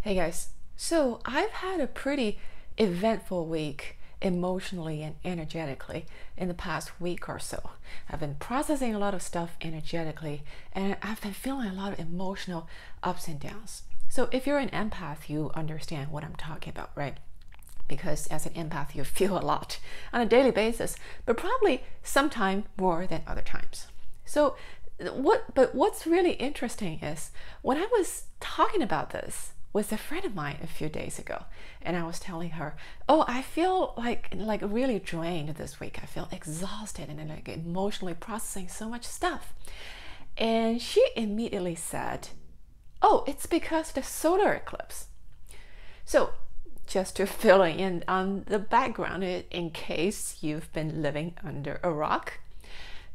Hey guys, so I've had a pretty eventful week emotionally and energetically in the past week or so. I've been processing a lot of stuff energetically and I've been feeling a lot of emotional ups and downs. So if you're an empath, you understand what I'm talking about, right? Because as an empath, you feel a lot on a daily basis, but probably sometime more than other times. So what's really interesting is when I was talking about this with a friend of mine a few days ago, and I was telling her, "Oh, I feel like really drained this week. I feel exhausted and like emotionally processing so much stuff." And she immediately said, "Oh, it's because the solar eclipse." So, just to fill in on the background, in case you've been living under a rock,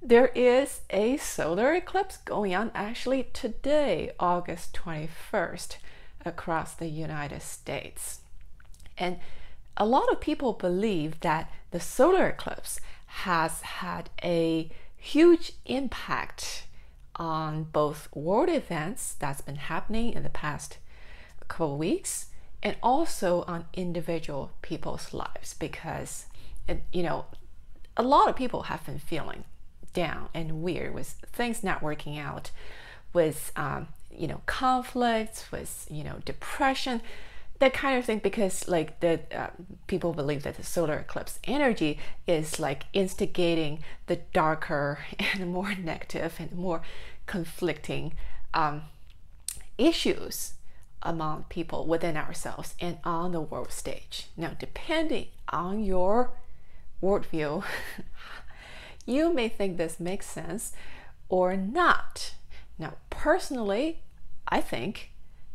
there is a solar eclipse going on actually today, August 21st, across the United States. And a lot of people believe that the solar eclipse has had a huge impact on both world events that's been happening in the past couple of weeks and also on individual people's lives because a lot of people have been feeling down and weird with things not working out, with conflicts, with depression, that kind of thing, because like the people believe that the solar eclipse energy is like instigating the darker and more negative and more conflicting issues among people within ourselves and on the world stage. Now, depending on your worldview, you may think this makes sense or not. Now, personally, I think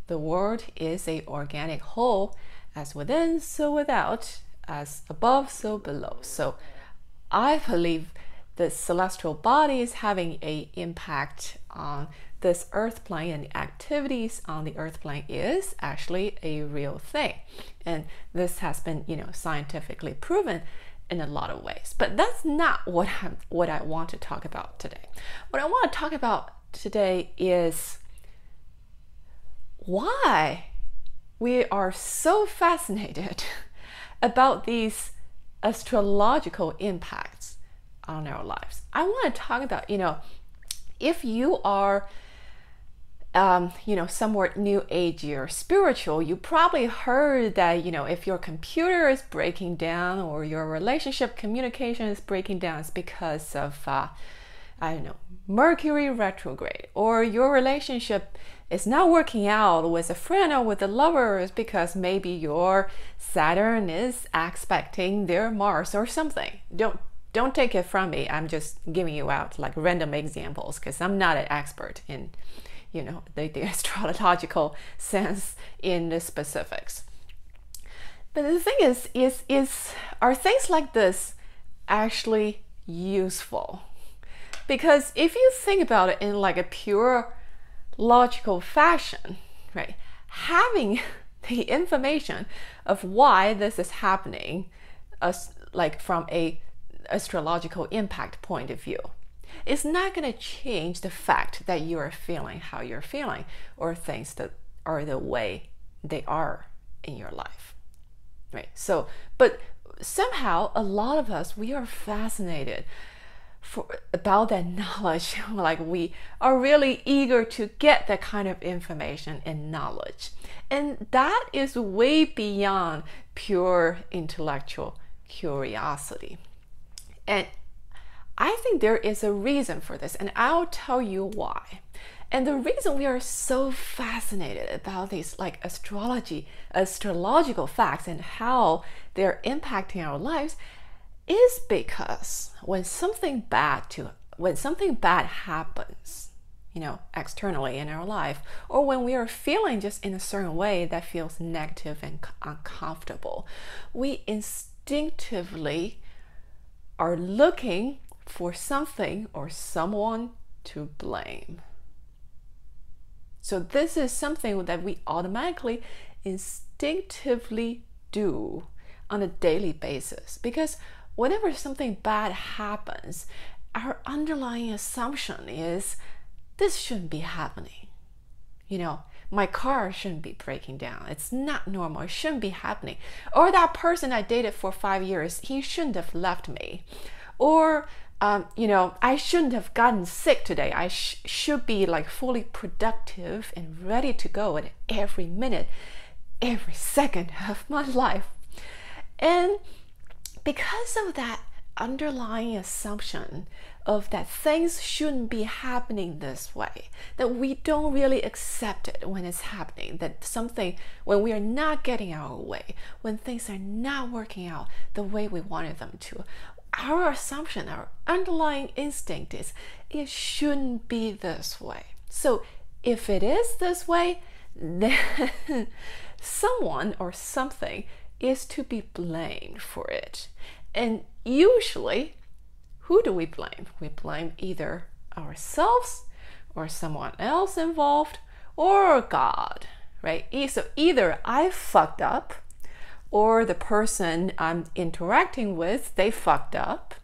the world is an organic whole, as within, so without, as above, so below. So I believe the celestial body is having an impact on this earth plane, and the activities on the earth plane is actually a real thing. And this has been, scientifically proven in a lot of ways. But that's not what I want to talk about today. What I want to talk about today is why we are so fascinated about these astrological impacts on our lives. I want to talk about, if you are somewhat new agey or spiritual, you probably heard that, if your computer is breaking down or your relationship communication is breaking down, it's because of, Mercury retrograde, or your relationship is not working out with a friend or with a lover is because maybe your Saturn is aspecting their Mars or something. Don't take it from me. I'm just giving you out like random examples because I'm not an expert in the astrological sense in the specifics. But the thing is are things like this actually useful? Because if you think about it in like a pure logical fashion, right, having the information of why this is happening, like from a astrological impact point of view, it's not going to change the fact that you are feeling how you're feeling or things that are the way they are in your life, right? So, but somehow a lot of us, we are fascinated about that knowledge. Like we are really eager to get that kind of information and knowledge, and that is way beyond pure intellectual curiosity. And I think there is a reason for this, and I'll tell you why. And the reason we are so fascinated about these like astrological facts and how they're impacting our lives is because when something bad happens, externally in our life, or when we are feeling just in a certain way that feels negative and uncomfortable, we instinctively are looking for something or someone to blame. So this is something that we automatically, instinctively do on a daily basis, because whenever something bad happens, our underlying assumption is this shouldn't be happening. my car shouldn't be breaking down. It's not normal. It shouldn't be happening. Or that person I dated for 5 years, he shouldn't have left me. Or I shouldn't have gotten sick today. I should be like fully productive and ready to go at every minute, every second of my life. And because of that underlying assumption of that things shouldn't be happening this way, that we don't really accept it when it's happening, that something, when we are not getting our way, when things are not working out the way we wanted them to, our assumption, our underlying instinct is it shouldn't be this way. So if it is this way, then someone or something is to be blamed for it. And usually, who do we blame? We blame either ourselves or someone else involved or God, right? So either I fucked up or the person I'm interacting with, they fucked up,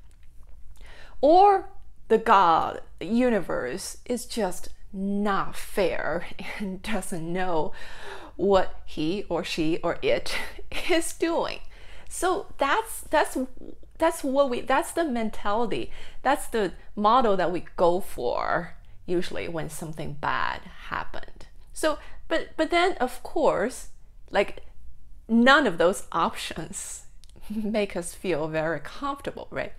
or the God, the universe is just not fair and doesn't know what he or she or it is doing. So that's the mentality, that's the model that we go for usually when something bad happened. So but then of course, like, none of those options make us feel very comfortable, right?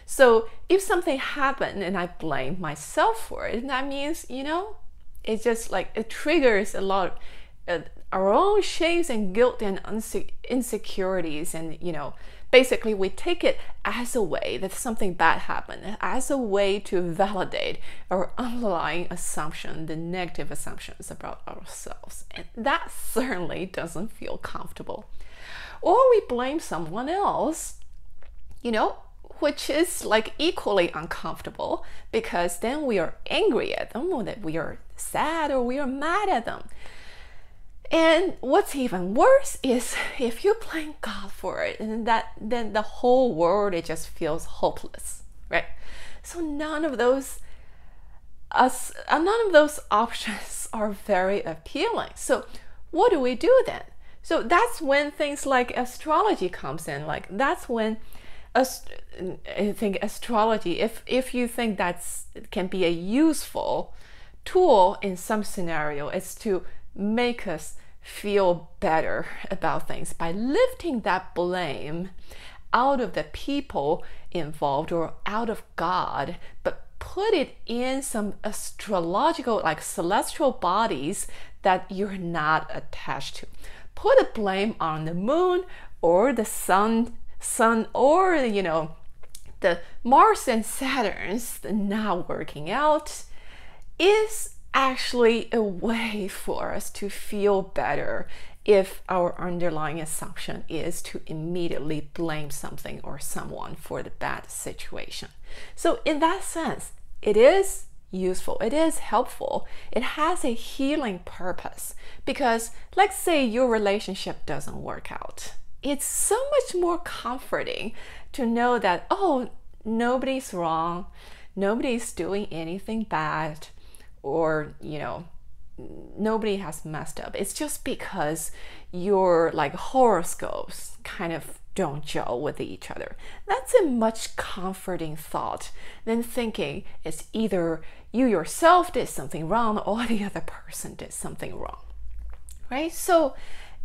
So if something happened and I blame myself for it, that means, it's just like it triggers a lot of our own shames and guilt and insecurities. And, basically we take it as a way that something bad happened, as a way to validate our underlying assumption, the negative assumptions about ourselves. And that certainly doesn't feel comfortable. Or we blame someone else, which is like equally uncomfortable, because then we are angry at them, or that we are sad, or we are mad at them. And what's even worse is if you blame God for it, and then the whole world, it just feels hopeless, right? So none of those options are very appealing. So what do we do then? So that's when things like astrology comes in. Like, that's when I think astrology, if you think it can be a useful tool in some scenario, is to make us feel better about things by lifting that blame out of the people involved or out of God, but put it in some astrological, like celestial bodies that you're not attached to. Put the blame on the moon or the sun, or the Mars and Saturn's not working out, is actually a way for us to feel better if our underlying assumption is to immediately blame something or someone for the bad situation. So in that sense, it is useful, it is helpful, it has a healing purpose, because let's say your relationship doesn't work out. It's so much more comforting to know that, oh, nobody's wrong, nobody's doing anything bad, or nobody has messed up. It's just because your like horoscopes kind of don't gel with each other. That's a much comforting thought than thinking it's either you yourself did something wrong or the other person did something wrong, right? So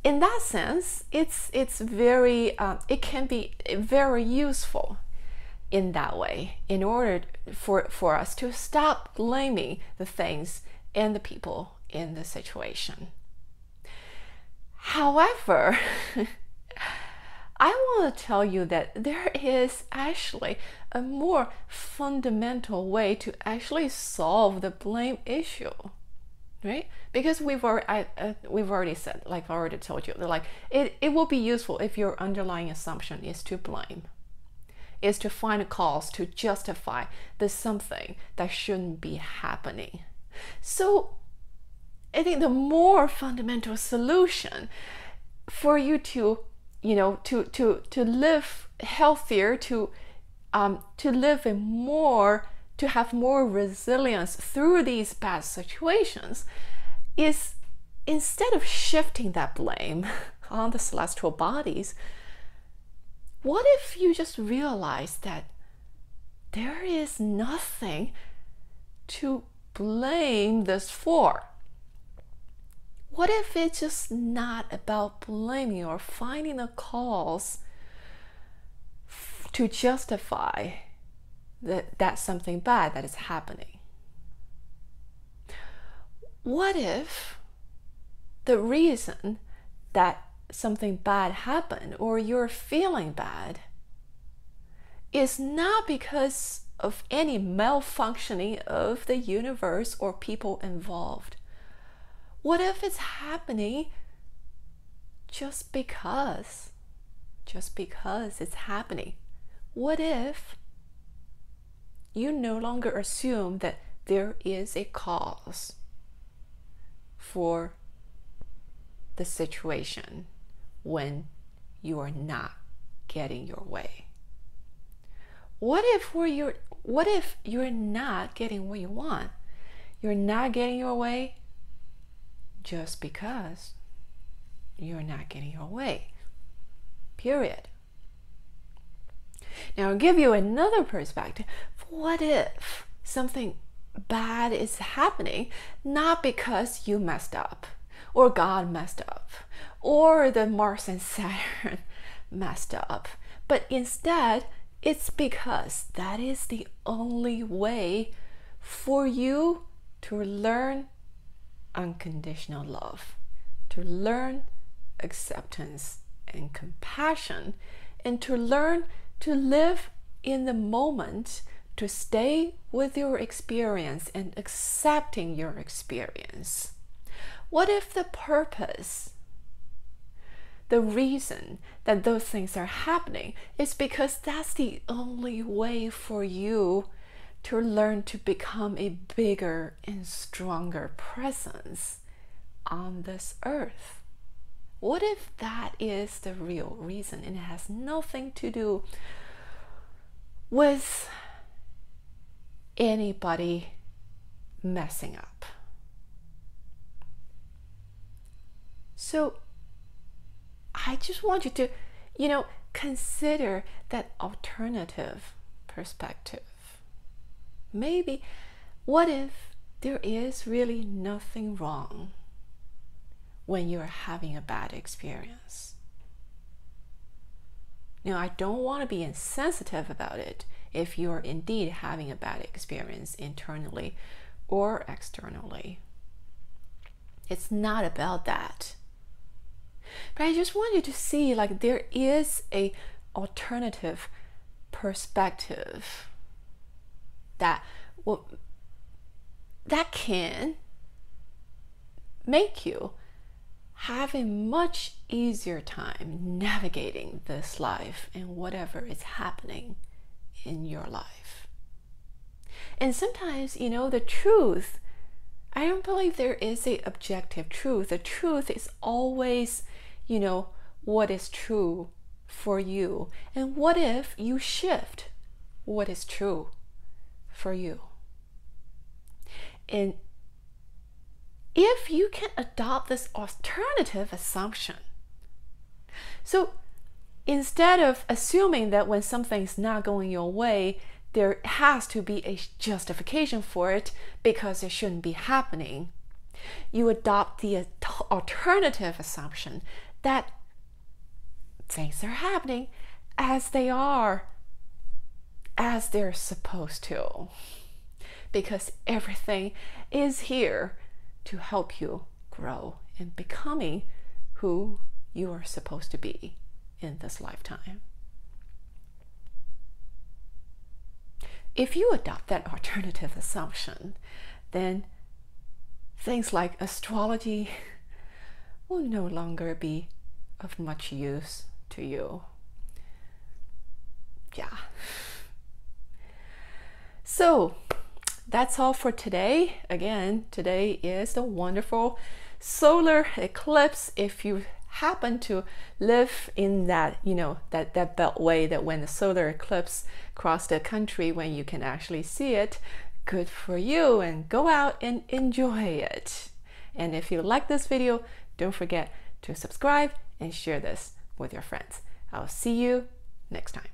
in that sense, it's very it can be very useful in that way, in order for us to stop blaming the things and the people in the situation. However, I want to tell you that there is actually a more fundamental way to actually solve the blame issue, right? Because we've already said, like I already told you, that like it will be useful if your underlying assumption is to blame, is to find a cause to justify the something that shouldn't be happening. So I think the more fundamental solution for you to live healthier, to live to have more resilience through these bad situations is instead of shifting that blame on the celestial bodies, what if you just realize that there is nothing to blame this for? What if it's just not about blaming or finding a cause to justify that's something bad that is happening? What if the reason that something bad happened or you're feeling bad is not because of any malfunctioning of the universe or people involved? What if it's happening just because it's happening? What if you no longer assume that there is a cause for the situation when you are not getting your way? What if you're not getting what you want? You're not getting your way just because you're not getting your way. Period. Now I'll give you another perspective. What if something bad is happening not because you messed up or God messed up or the Mars and Saturn messed up, but instead it's because that is the only way for you to learn unconditional love, to learn acceptance and compassion, and to learn to live in the moment, to stay with your experience and accepting your experience. What if the purpose, the reason that those things are happening is because that's the only way for you to learn to become a bigger and stronger presence on this earth? What if that is the real reason and it has nothing to do with anybody messing up? So I just want you to, consider that alternative perspective. Maybe, what if there is really nothing wrong when you're having a bad experience? I don't want to be insensitive about it if you're indeed having a bad experience internally or externally. It's not about that. But I just want you to see, there is a alternative perspective that can make you have a much easier time navigating this life and whatever is happening in your life. And sometimes, the truth, I don't believe there is a objective truth. The truth is always, what is true for you. And what if you shift what is true for you? And if you can adopt this alternative assumption, so instead of assuming that when something's not going your way, there has to be a justification for it because it shouldn't be happening, you adopt the alternative assumption that things are happening as they are, as they're supposed to, because everything is here to help you grow in becoming who you are supposed to be in this lifetime. If you adopt that alternative assumption, then things like astrology will no longer be of much use to you. Yeah. So that's all for today. Again, today is the wonderful solar eclipse. If you happen to live in that, that beltway that when the solar eclipse cross the country, when you can actually see it, good for you, and go out and enjoy it. And if you like this video, don't forget to subscribe and share this with your friends. I'll see you next time.